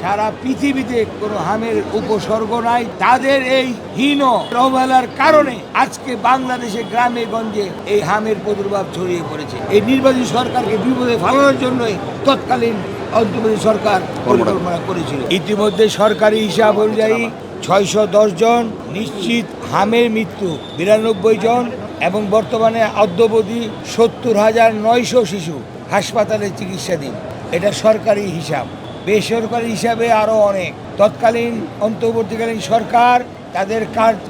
সারা পৃথিবীতে কোনো হামের উপসর্গ নাই। তাদের এই হীন অবহেলার কারণে আজকে বাংলাদেশে গ্রামে গঞ্জে এই হামের প্রাদুর্ভাব ছড়িয়ে পড়েছে। এই নির্বাচিত সরকারকে বিপদে ফেলানোর জন্যই তৎকালীন অন্তর্বর্তী সরকার পরিকল্পনা করেছিল। ইতিমধ্যে সরকারি হিসাব অনুযায়ী 610 জন নিশ্চিত হামের মৃত্যু, 92 জন এবং বর্তমানে অদ্যাবধি 70,900 শিশু হাসপাতালে চিকিৎসাধীন। এটা সরকারি হিসাব। বেসরকারি হিসাবে আরও অনেক। তৎকালীন অন্তর্বর্তীকালীন সরকার তাদের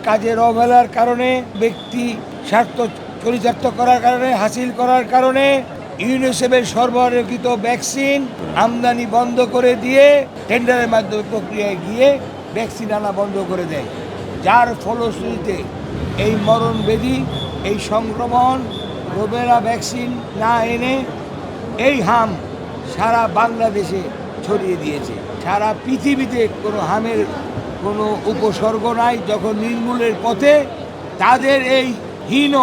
কাজের অবহেলার কারণে, ব্যক্তি স্বার্থ চরিতার্থ করার কারণে, হাসিল করার কারণে ইউনিসেফের সরবরাহকৃত ভ্যাকসিন আমদানি বন্ধ করে দিয়ে টেন্ডারের মাধ্যমে প্রক্রিয়ায় গিয়ে ভ্যাকসিন আনা বন্ধ করে দেয়, যার ফলশ্রুতিতে এই মরণব্যাধি, এই সংক্রমণ, রোবেলা ভ্যাকসিন না এনে এই হাম সারা বাংলাদেশে ছড়িয়ে দিয়েছে। সারা পৃথিবীতে কোনো হামের কোনো উপসর্গ নাই। যখন নির্মূলের পথে তাদের এই হীন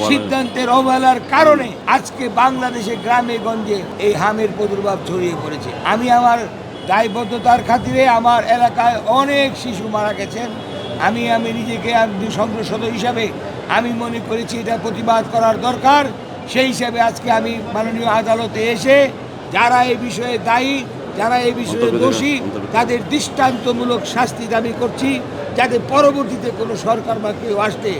সিদ্ধান্তের অবহেলার কারণে আজকে বাংলাদেশে গ্রামে গঞ্জে এই হামের প্রাদুর্ভাব ছড়িয়ে পড়েছে। আমি আমার দায়বদ্ধতার খাতিরে আমার এলাকায় অনেক শিশু মারা গেছেন। আমি নিজেকে সংসদ সদস্য হিসাবে আমি মনে করেছি এটা প্রতিবাদ করার দরকার। সেই হিসাবে আজকে আমি মাননীয় আদালতে এসে যারা এই বিষয়ে দায়ী, যারা এই বিষয়ে দোষী, তাদের দৃষ্টান্তমূলক শাস্তি দাবি করছি, যাতে পরবর্তীতে কোনো সরকার বা কেউ আসতে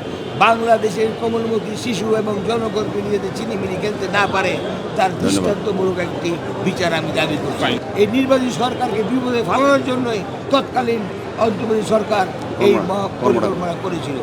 বাংলাদেশের কোমলমতি শিশু এবং জনগণকে নিয়ে চিনিমিনি খেলতে না পারে, তার দৃষ্টান্তমূলক একটি বিচার আমি দাবি করছি। এই নির্বাচিত সরকারকে বিপদে ফেলানোর জন্যই তৎকালীন অন্তর্বর্তী সরকার এই পরিকল্পনা করেছিল।